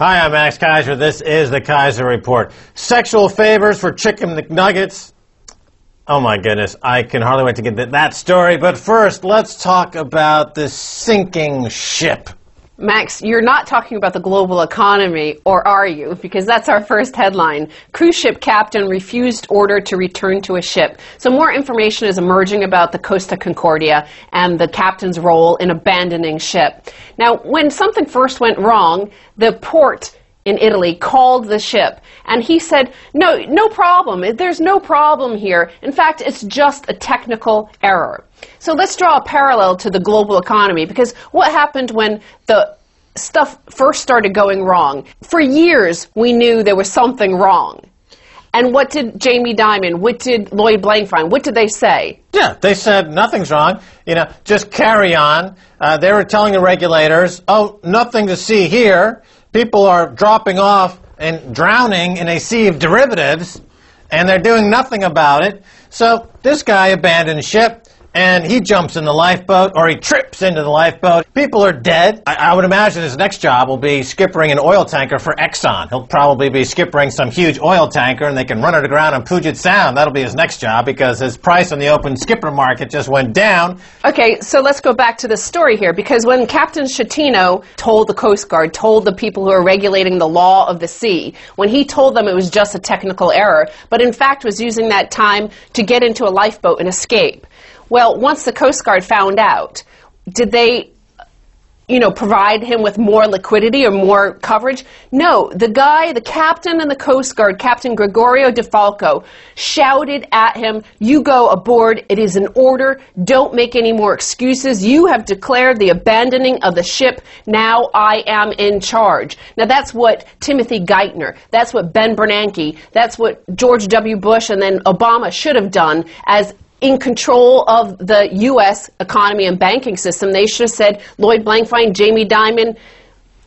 Hi, I'm Max Keiser. This is the Keiser Report. Sexual favors for Chicken McNuggets. Oh my goodness, I can hardly wait to get to that story. But first, let's talk about the sinking ship. Max, you're not talking about the global economy, or are you? Because that's our first headline. Cruise ship captain refused order to return to a ship. So more information is emerging about the Costa Concordia and the captain's role in abandoning ship. Now, when something first went wrong, the port in Italy called the ship, and he said, no problem. There's no problem here. In fact, it's just a technical error. So let's draw a parallel to the global economy, because what happened when the stuff first started going wrong? For years, we knew there was something wrong. And what did Jamie Dimon, what did Lloyd Blankfein, what did they say? Yeah, they said nothing's wrong. Just carry on. They were telling the regulators, oh, nothing to see here. People are dropping off and drowning in a sea of derivatives, and they're doing nothing about it. So this guy abandoned ship, and he jumps in the lifeboat, or he trips into the lifeboat. People are dead. I would imagine his next job will be skippering an oil tanker for Exxon. He'll probably be skippering some huge oil tanker, and they can run it aground on Puget Sound. That'll be his next job, because his price on the open skipper market just went down. Okay, so let's go back to the story here, because when Captain Schettino told the Coast Guard, told the people who are regulating the law of the sea, when he told them it was just a technical error, but in fact was using that time to get into a lifeboat and escape. Well, once the Coast Guard found out, did they, provide him with more liquidity or more coverage? No. The captain and the Coast Guard, Captain Gregorio DeFalco, shouted at him, "You go aboard. It is an order. Don't make any more excuses. You have declared the abandoning of the ship. Now I am in charge." Now that's what Timothy Geithner, that's what Ben Bernanke, that's what George W. Bush and then Obama should have done as in control of the U.S. economy and banking system. They should have said, Lloyd Blankfein, Jamie Dimon,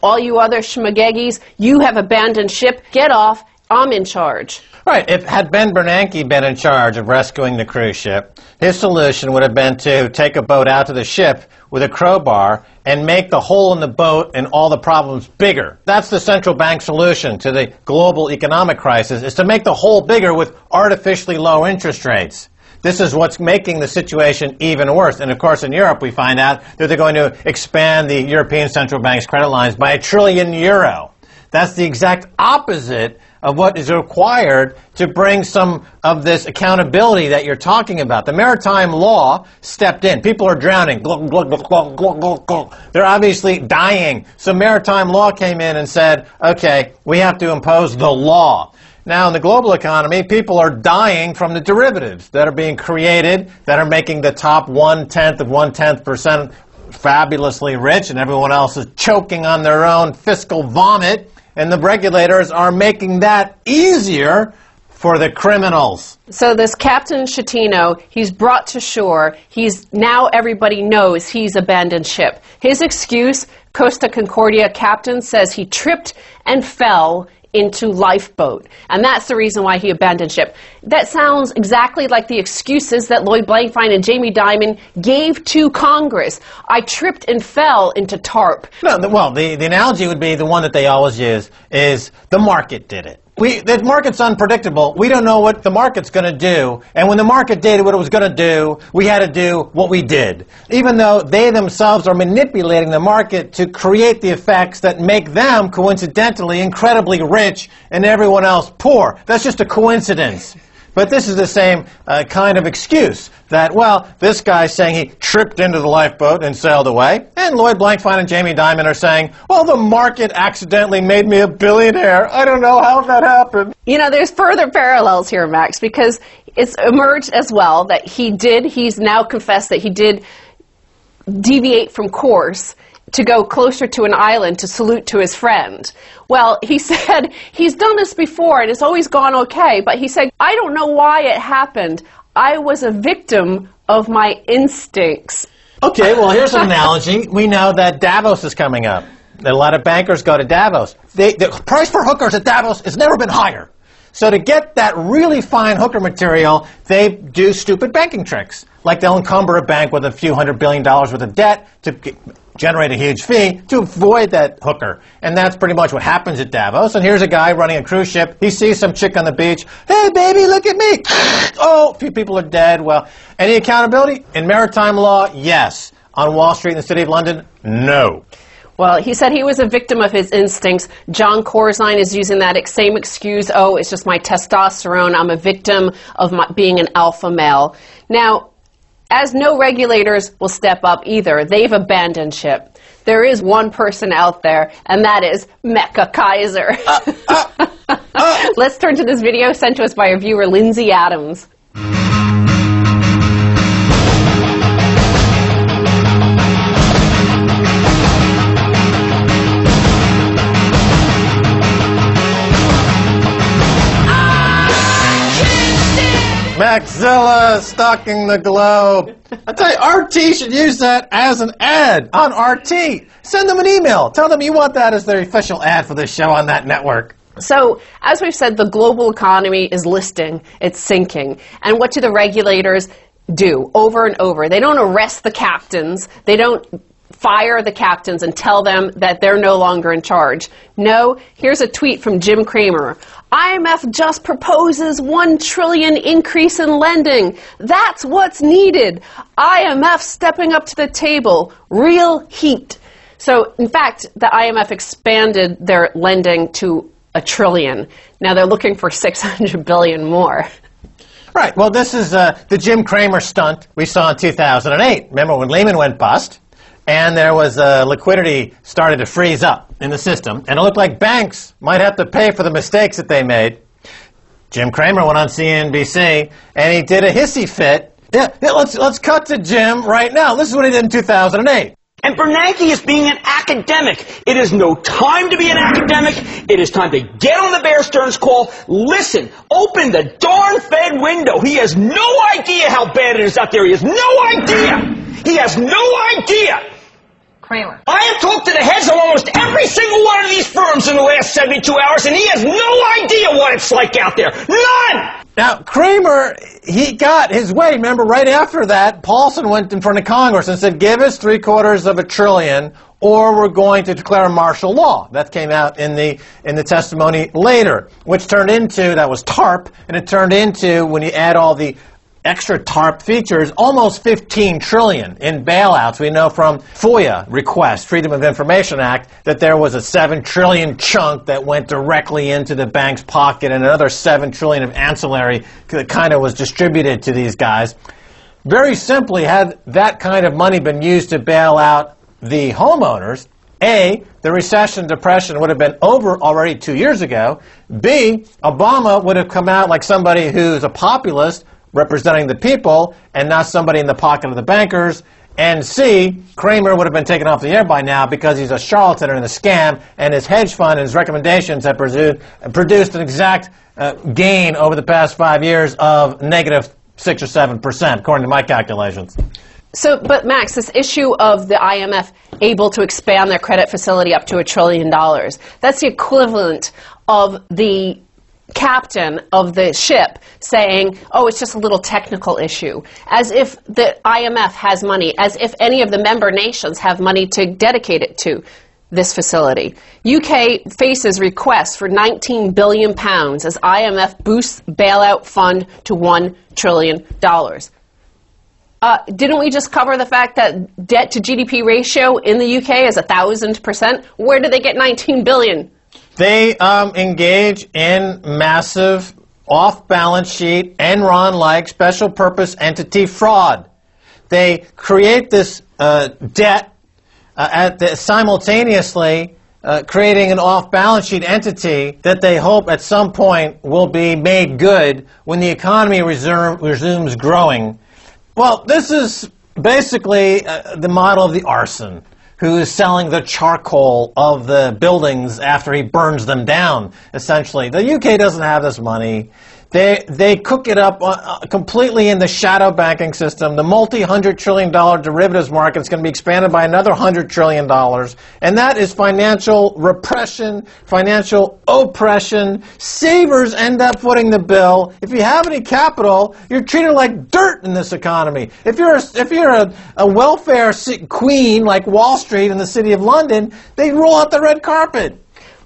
all you other schmageggies, you have abandoned ship, get off, I'm in charge. Right. Had Ben Bernanke been in charge of rescuing the cruise ship, his solution would have been to take a boat out to the ship with a crowbar and make the hole in the boat and all the problems bigger. That's the central bank solution to the global economic crisis, is to make the hole bigger with artificially low interest rates. This is what's making the situation even worse. And of course, in Europe, we find out that they're going to expand the European Central Bank's credit lines by €1 trillion. That's the exact opposite of what is required to bring some of this accountability that you're talking about. The maritime law stepped in. People are drowning. Glug, glug, glug, glug, glug, glug, glug. They're obviously dying. So maritime law came in and said, okay, we have to impose the law. Now, in the global economy, people are dying from the derivatives that are being created, that are making the top 0.1% fabulously rich, and everyone else is choking on their own fiscal vomit, and the regulators are making that easier for the criminals. So this Captain Schettino, he's brought to shore. Now everybody knows he's abandoned ship. His excuse, Costa Concordia captain says he tripped and fell into lifeboat, and that's the reason why he abandoned ship. That sounds exactly like the excuses that Lloyd Blankfein and Jamie Dimon gave to Congress. I tripped and fell into TARP. No, well, the analogy would be the one that they always use, is the market did it. The market's unpredictable. We don't know what the market's going to do. And when the market did what it was going to do, we had to do what we did. Even though they themselves are manipulating the market to create the effects that make them, coincidentally, incredibly rich and everyone else poor. That's just a coincidence. But this is the same kind of excuse that, well, this guy's saying he tripped into the lifeboat and sailed away, and Lloyd Blankfein and Jamie Dimon are saying, well, the market accidentally made me a billionaire. I don't know how that happened. There's further parallels here, Max, because it's emerged as well that he's now confessed that he did deviate from course to go closer to an island to salute to his friend. Well, he said he's done this before and it's always gone okay, but he said, I don't know why it happened. I was a victim of my instincts. Okay, well, here's an analogy. We know that Davos is coming up. A lot of bankers go to Davos. The price for hookers at Davos has never been higher. So to get that really fine hooker material, they do stupid banking tricks. Like they'll encumber a bank with a few $100 billion worth of debt to generate a huge fee to avoid that hooker. And that's pretty much what happens at Davos. And here's a guy running a cruise ship. He sees some chick on the beach. Hey, baby, look at me. Oh, a few people are dead. Well, any accountability? In maritime law, yes. On Wall Street in the City of London, no. Well, he said he was a victim of his instincts. John Corzine is using that same excuse. Oh, it's just my testosterone. I'm a victim of being an alpha male. Now, as no regulators will step up either, they've abandoned ship. There is one person out there, and that is Mecca Keiser. Let's turn to this video sent to us by our viewer, Lindsay Adams. Maxilla stalking the globe. I tell you, RT should use that as an ad on RT. Send them an email. Tell them you want that as their official ad for this show on that network. So, as we've said, the global economy is listing, it's sinking. And what do the regulators do over and over? They don't arrest the captains. They don't fire the captains and tell them that they're no longer in charge. No, here's a tweet from Jim Cramer. IMF just proposes $1 trillion increase in lending. That's what's needed. IMF stepping up to the table. Real heat. So, in fact, the IMF expanded their lending to $1 trillion. Now they're looking for $600 billion more. Right. Well, this is the Jim Cramer stunt we saw in 2008. Remember when Lehman went bust? And there was liquidity started to freeze up in the system, and it looked like banks might have to pay for the mistakes that they made. Jim Cramer went on CNBC, and he did a hissy fit. Let's cut to Jim right now. This is what he did in 2008. And Bernanke is being an academic. It is no time to be an academic. It is time to get on the Bear Stearns call. Listen, open the darn Fed window. He has no idea how bad it is out there. He has no idea. He has no idea. Kramer. I have talked to the heads of almost every single one of these firms in the last 72 hours, and he has no idea what it's like out there. None! Now, Cramer, he got his way. Remember, right after that, Paulson went in front of Congress and said, give us $750 billion, or we're going to declare martial law. That came out in the testimony later, which turned into, that was TARP, and it turned into, when you add all the extra TARP features, almost $15 trillion in bailouts. We know from FOIA request, Freedom of Information Act, that there was a $7 trillion chunk that went directly into the bank's pocket, and another $7 trillion of ancillary that kind of was distributed to these guys. Very simply, had that kind of money been used to bail out the homeowners, A, the recession, depression would have been over already 2 years ago. B, Obama would have come out like somebody who's a populist, representing the people, and not somebody in the pocket of the bankers. And C, Cramer would have been taken off the air by now because he's a charlatan and a scam, and his hedge fund and his recommendations have produced an exact gain over the past 5 years of negative 6 or 7%, according to my calculations. So, but Max, this issue of the IMF able to expand their credit facility up to $1 trillion, that's the equivalent of the captain of the ship saying, oh, it's just a little technical issue, as if the IMF has money, as if any of the member nations have money to dedicate it to this facility. UK faces requests for £19 billion as IMF boosts bailout fund to $1 trillion. Didn't we just cover the fact that debt to GDP ratio in the UK is 1,000%? Where do they get $19 billion? They engage in massive off-balance sheet, Enron-like special purpose entity fraud. They create this debt simultaneously creating an off-balance sheet entity that they hope at some point will be made good when the economy resumes growing. Well, this is basically the model of the arson, who is selling the charcoal of the buildings after he burns them down, essentially. The UK doesn't have this money. They cook it up completely in the shadow banking system. The multi-$100 trillion derivatives market is going to be expanded by another $100 trillion. And that is financial repression, financial oppression. Savers end up footing the bill. If you have any capital, you're treated like dirt in this economy. If you're a welfare queen like Wall Street in the City of London, they roll out the red carpet.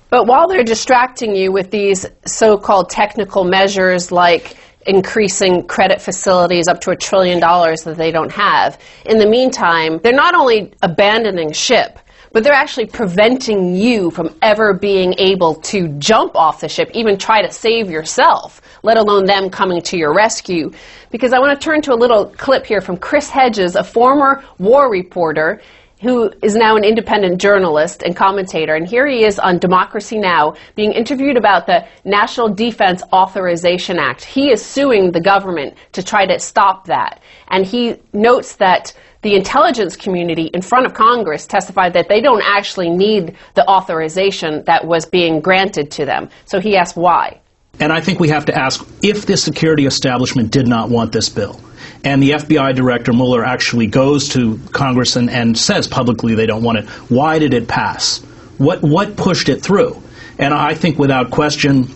But while they're distracting you with these so-called technical measures like increasing credit facilities up to $1 trillion that they don't have, in the meantime, they're not only abandoning ship, but they're actually preventing you from ever being able to jump off the ship, even try to save yourself, let alone them coming to your rescue. Because I want to turn to a little clip here from Chris Hedges, a former war reporter who is now an independent journalist and commentator. And here he is on Democracy Now! Being interviewed about the National Defense Authorization Act. He is suing the government to try to stop that. And he notes that the intelligence community in front of Congress testified that they don't actually need the authorization that was being granted to them. So he asked why. And I think we have to ask if the security establishment did not want this bill, and the FBI director Mueller actually goes to Congress and says publicly they don't want it, why did it pass? What pushed it through? And I think without question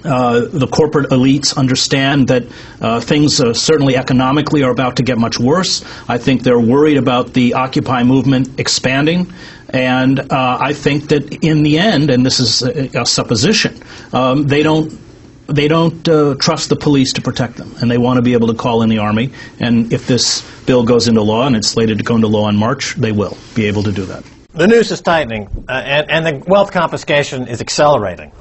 the corporate elites understand that things certainly economically are about to get much worse. I think they're worried about the Occupy movement expanding. And I think that in the end, and this is a supposition, they don't trust the police to protect them, and they want to be able to call in the Army. And if this bill goes into law, and it's slated to go into law in March, they will be able to do that. The noose is tightening, and the wealth confiscation is accelerating.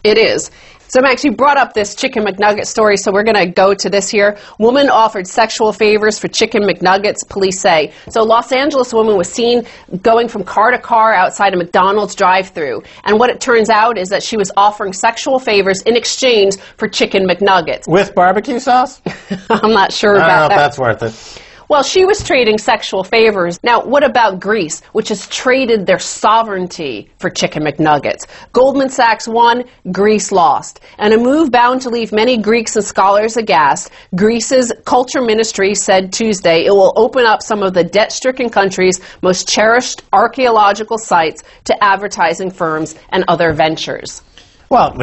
It is. So, Max, you brought up this Chicken McNugget story, so we're going to go to this here. Woman offered sexual favors for Chicken McNuggets, police say. So, a Los Angeles woman was seen going from car to car outside a McDonald's drive-thru. And what it turns out is that she was offering sexual favors in exchange for Chicken McNuggets. With barbecue sauce? I'm not sure about that. I don't know if that's worth it. Well, she was trading sexual favors. Now, what about Greece, which has traded their sovereignty for Chicken McNuggets? Goldman Sachs won, Greece lost. And a move bound to leave many Greeks and scholars aghast. Greece's culture ministry said Tuesday it will open up some of the debt-stricken country's most cherished archaeological sites to advertising firms and other ventures. Well,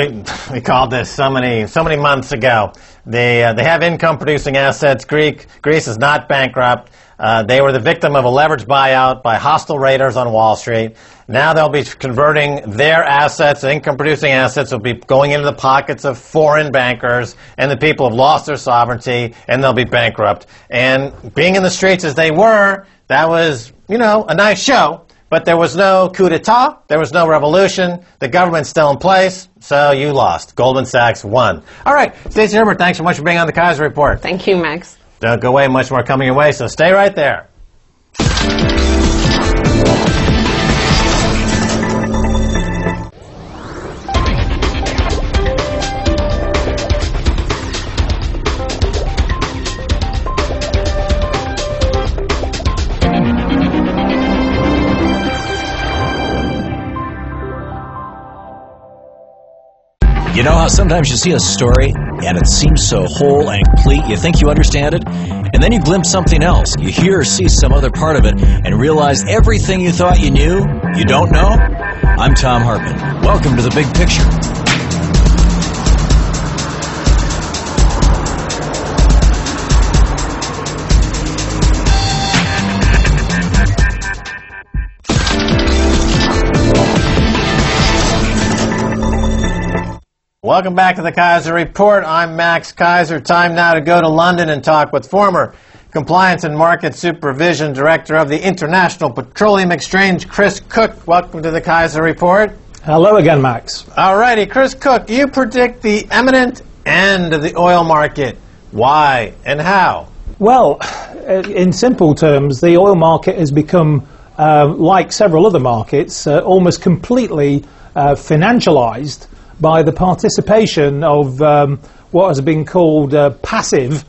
we called this so many months ago. They have income-producing assets. Greece is not bankrupt. They were the victim of a leveraged buyout by hostile raiders on Wall Street. Now they'll be converting their assets, income-producing assets, will be going into the pockets of foreign bankers, and the people have lost their sovereignty, and they'll be bankrupt. And being in the streets as they were, that was, a nice show. But there was no coup d'etat, there was no revolution, the government's still in place, so you lost. Goldman Sachs won. All right, Stacy Herbert, thanks so much for being on the Keiser Report. Thank you, Max. Don't go away, much more coming your way, so stay right there. You know how sometimes you see a story and it seems so whole and complete, you think you understand it, and then you glimpse something else. You hear or see some other part of it and realize everything you thought you knew, you don't know? I'm Tom Hartman. Welcome to The Big Picture. Welcome back to the Keiser Report. I'm Max Keiser. Time now to go to London and talk with former Compliance and Market Supervision Director of the International Petroleum Exchange, Chris Cook. Welcome to the Keiser Report. Hello again, Max. All righty, Chris Cook, you predict the imminent end of the oil market. Why and how? Well, in simple terms, the oil market has become, like several other markets, almost completely financialized by the participation of what has been called passive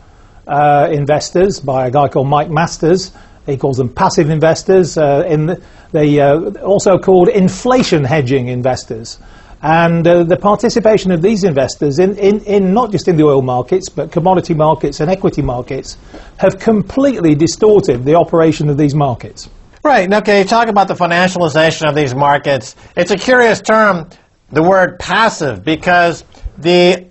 investors by a guy called Mike Masters. He calls them passive investors. They also called inflation hedging investors. And the participation of these investors in not just in the oil markets, but commodity markets and equity markets, have completely distorted the operation of these markets. Right. Okay, you talk about the financialization of these markets. It's a curious term, the word passive, because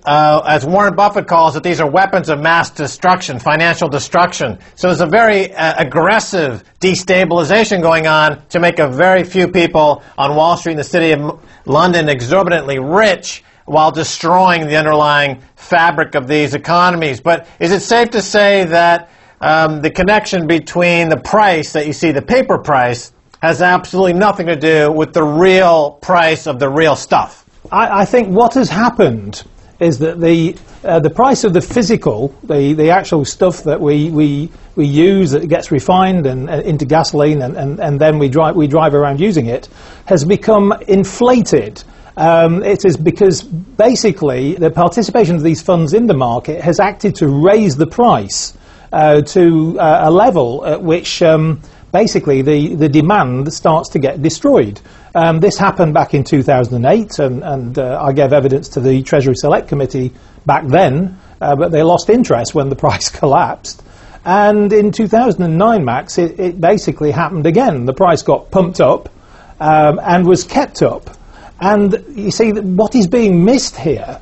as Warren Buffett calls it, these are weapons of mass destruction, financial destruction. So there's a very aggressive destabilization going on to make a very few people on Wall Street in the city of London exorbitantly rich while destroying the underlying fabric of these economies. But is it safe to say that the connection between the price that you see, the paper price, has absolutely nothing to do with the real price of the real stuff? I think what has happened is that the price of the physical, the actual stuff that we use that gets refined and into gasoline and then we drive around using it, has become inflated. It is because basically the participation of these funds in the market has acted to raise the price to a level at which basically the demand starts to get destroyed. This happened back in 2008, and I gave evidence to the Treasury Select Committee back then, but they lost interest when the price collapsed. And in 2009, Max, it basically happened again. The price got pumped up and was kept up. And you see, what is being missed here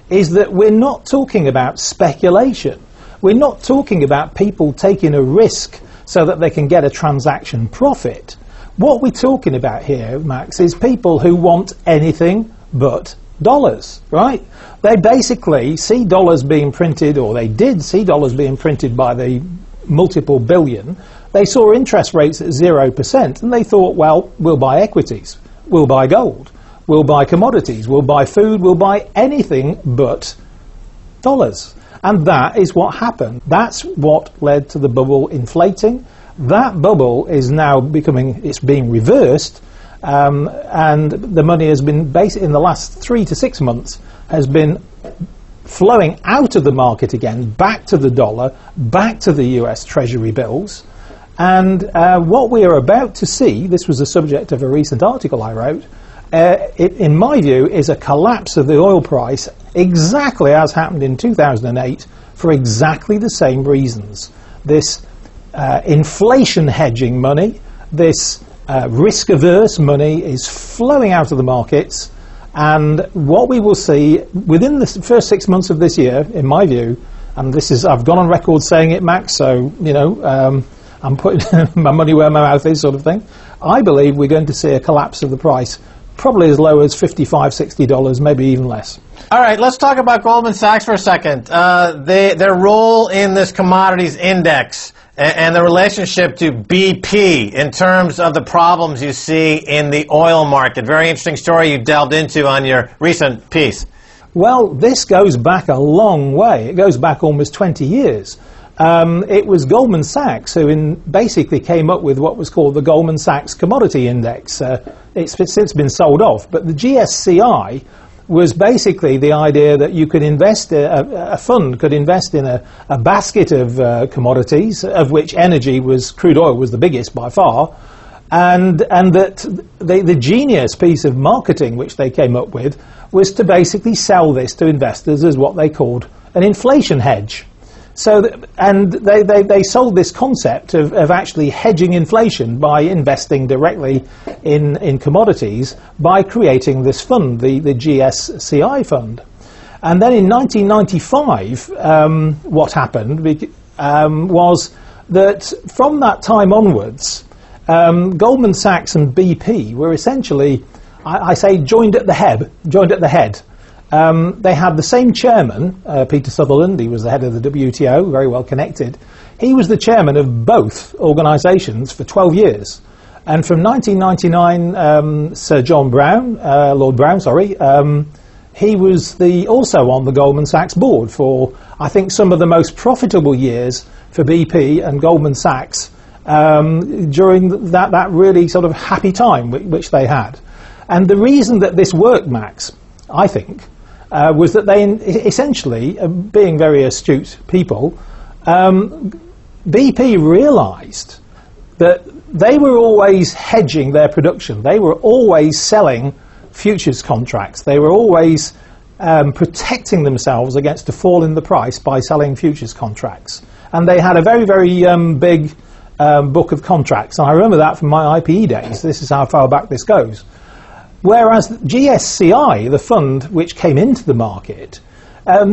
is that we're not talking about speculation. We're not talking about people taking a risk so that they can get a transaction profit. What we're talking about here, Max, is people who want anything but dollars, right? They basically see dollars being printed, or they did see dollars being printed by the multiple billion. They saw interest rates at 0%, and they thought, well, we'll buy equities, we'll buy gold, we'll buy commodities, we'll buy food, we'll buy anything but dollars. And that is what happened. That's what led to the bubble inflating. That bubble is now being reversed, and the money has been basically in the last 3 to 6 months has been flowing out of the market again, back to the dollar, back to the US Treasury bills. And what we are about to see, this was the subject of a recent article I wrote, in my view, is a collapse of the oil price exactly as happened in 2008 for exactly the same reasons. This inflation hedging money, this risk-averse money is flowing out of the markets, and what we will see within the first 6 months of this year, in my view, and this is, I've gone on record saying it, Max, so, you know, I'm putting my money where my mouth is, sort of thing. I believe we're going to see a collapse of the price, probably as low as $55, $60, maybe even less. All right, let's talk about Goldman Sachs for a second. Their role in this commodities index and the relationship to BP in terms of the problems you see in the oil market. Very interesting story you delved into on your recent piece. Well, this goes back a long way. It goes back almost 20 years. It was Goldman Sachs who basically came up with what was called the Goldman Sachs Commodity Index. It's since been sold off, but the GSCI was basically the idea that you could invest, a fund could invest in a basket of commodities, of which crude oil was the biggest by far, and that the genius piece of marketing which they came up with was to basically sell this to investors as what they called an inflation hedge. So, they sold this concept of actually hedging inflation by investing directly in commodities by creating this fund, the GSCI fund. And then in 1995, what happened was that from that time onwards, Goldman Sachs and BP were essentially, I say, joined at the head. They had the same chairman, Peter Sutherland. He was the head of the WTO, very well connected. He was the chairman of both organisations for 12 years. And from 1999, Sir John Brown, Lord Brown, he was also on the Goldman Sachs board for, I think, some of the most profitable years for BP and Goldman Sachs during that really sort of happy time which they had. And the reason that this worked, Max, I think, was that they essentially, being very astute people, BP realised that they were always hedging their production. They were always selling futures contracts. They were always protecting themselves against a fall in the price by selling futures contracts. And they had a very, very big book of contracts. And I remember that from my IPE days. This is how far back this goes. Whereas GSCI, the fund which came into the market,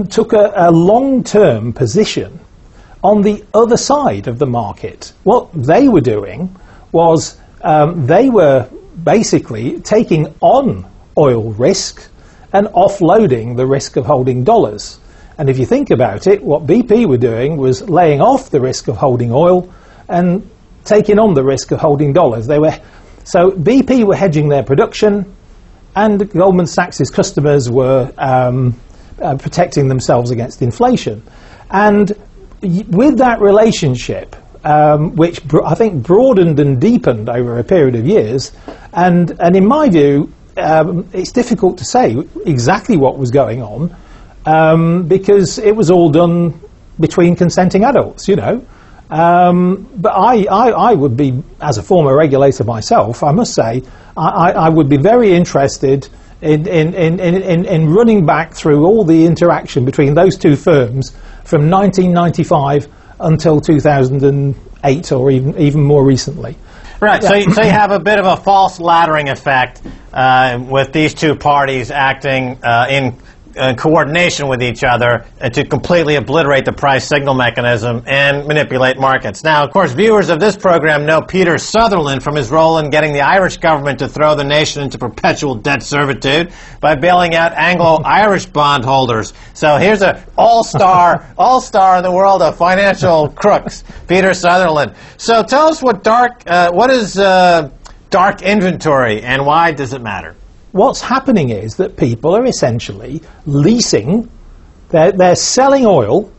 took a long-term position on the other side of the market. What they were doing was they were basically taking on oil risk and offloading the risk of holding dollars. And if you think about it, what BP were doing was laying off the risk of holding oil and taking on the risk of holding dollars. So BP were hedging their production, and Goldman Sachs' customers were protecting themselves against inflation. And with that relationship, which I think broadened and deepened over a period of years, and in my view, it's difficult to say exactly what was going on, because it was all done between consenting adults, you know. But I would be, as a former regulator myself, I must say, I would be very interested in running back through all the interaction between those two firms from 1995 until 2008 or even more recently. Right, so you have a bit of a false laddering effect with these two parties acting in coordination with each other to completely obliterate the price signal mechanism and manipulate markets. Now, of course, viewers of this program know Peter Sutherland from his role in getting the Irish government to throw the nation into perpetual debt servitude by bailing out Anglo-Irish bondholders. So here's an all-star in the world of financial crooks, Peter Sutherland. So tell us what is dark inventory and why does it matter? What's happening is that people are essentially leasing, they're selling oil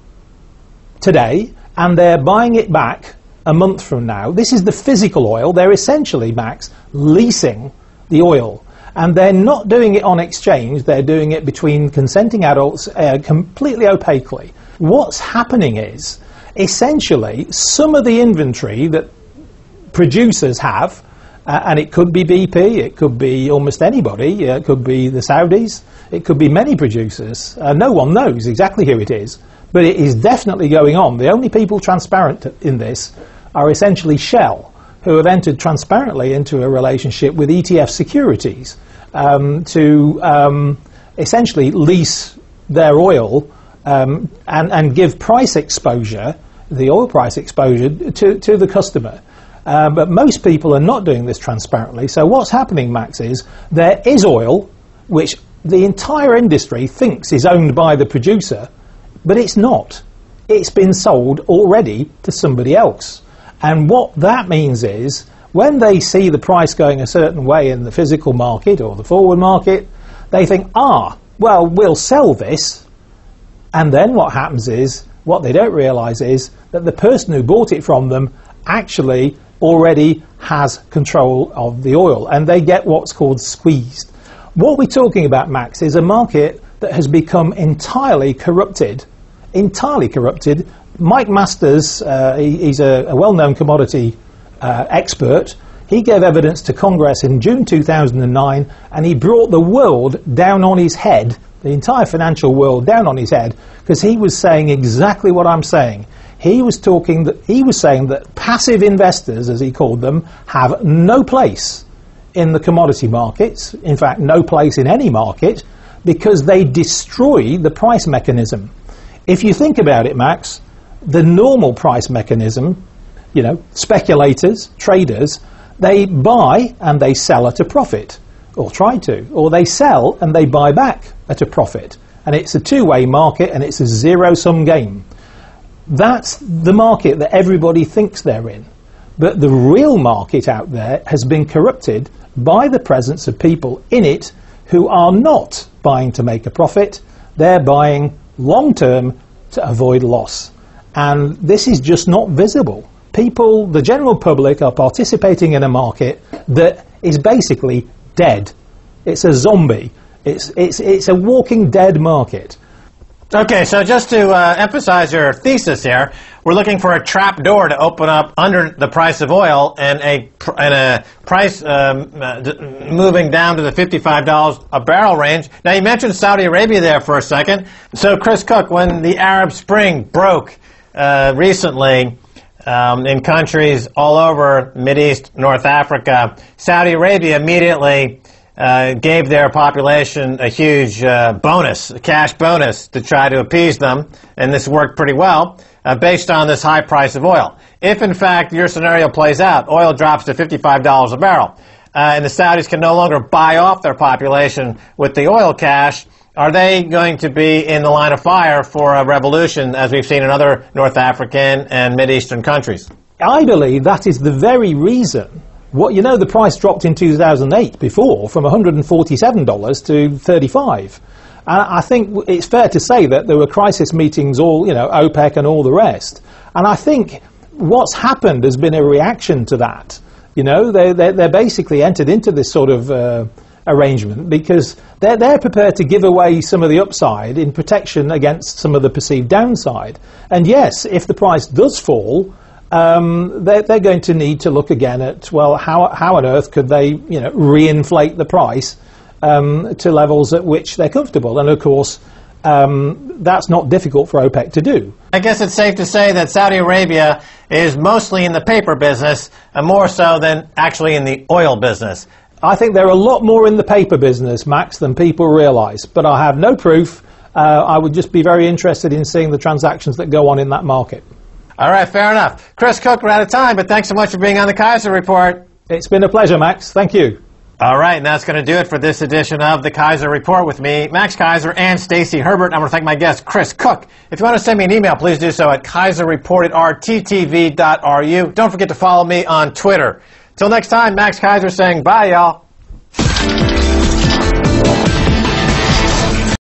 today and they're buying it back a month from now. This is the physical oil. They're essentially, Max, leasing the oil. And they're not doing it on exchange, they're doing it between consenting adults completely opaquely. What's happening is, essentially, some of the inventory that producers have, and it could be BP, it could be almost anybody, it could be the Saudis, it could be many producers. No one knows exactly who it is, but it is definitely going on. The only people transparent in this are essentially Shell, who have entered transparently into a relationship with ETF securities to essentially lease their oil and give price exposure, the oil price exposure, to the customer. But most people are not doing this transparently. So what's happening, Max, is there is oil which the entire industry thinks is owned by the producer, but it's not. It's been sold already to somebody else. And what that means is when they see the price going a certain way in the physical market or the forward market, they think, well, we'll sell this. And then what happens is, what they don't realise is that the person who bought it from them actually already has control of the oil, and they get what's called squeezed. What we're talking about, Max, is a market that has become entirely corrupted. Mike Masters, he's a well-known commodity expert. He gave evidence to Congress in June 2009, and he brought the world down on his head, the entire financial world down on his head, because he was saying exactly what I'm saying. He was saying that passive investors, as he called them, have no place in the commodity markets, in fact no place in any market, because they destroy the price mechanism. If you think about it, Max, the normal price mechanism, you know, speculators, traders, they buy and they sell at a profit, or try to, or they sell and they buy back at a profit. And it's a two-way market and it's a zero-sum game. That's the market that everybody thinks they're in. But the real market out there has been corrupted by the presence of people in it who are not buying to make a profit. They're buying long-term to avoid loss. And this is just not visible. People, the general public, are participating in a market that is basically dead. It's a zombie. It's a walking dead market. Okay, so just to emphasize your thesis here, we're looking for a trap door to open up under the price of oil and a price moving down to the $55 a barrel range. Now, you mentioned Saudi Arabia there for a second. So, Chris Cook, when the Arab Spring broke recently in countries all over Mideast, North Africa, Saudi Arabia immediately gave their population a huge bonus, a cash bonus, to try to appease them, and this worked pretty well, based on this high price of oil. If, in fact, your scenario plays out, oil drops to $55 a barrel, and the Saudis can no longer buy off their population with the oil cash, are they going to be in the line of fire for a revolution, as we've seen in other North African and Mideastern countries? I believe that is the very reason. The price dropped in 2008 before from $147 to $35. And I think it's fair to say that there were crisis meetings, OPEC and all the rest. And I think what's happened has been a reaction to that. They're basically entered into this sort of arrangement because they're prepared to give away some of the upside in protection against some of the perceived downside. And yes, if the price does fall, they're going to need to look again at, well, how on earth could they, reinflate the price to levels at which they're comfortable. And of course, that's not difficult for OPEC to do. I guess it's safe to say that Saudi Arabia is mostly in the paper business, more so than actually in the oil business. I think they're a lot more in the paper business, Max, than people realize. But I have no proof. I would just be very interested in seeing the transactions that go on in that market. All right, fair enough. Chris Cook, we're out of time, but thanks so much for being on the Keiser Report. It's been a pleasure, Max. Thank you. All right, and that's going to do it for this edition of the Keiser Report with me, Max Keiser, and Stacy Herbert. I want to thank my guest, Chris Cook. If you want to send me an email, please do so at keiserreport@rttv.ru. Don't forget to follow me on Twitter. Till next time, Max Keiser saying bye, y'all.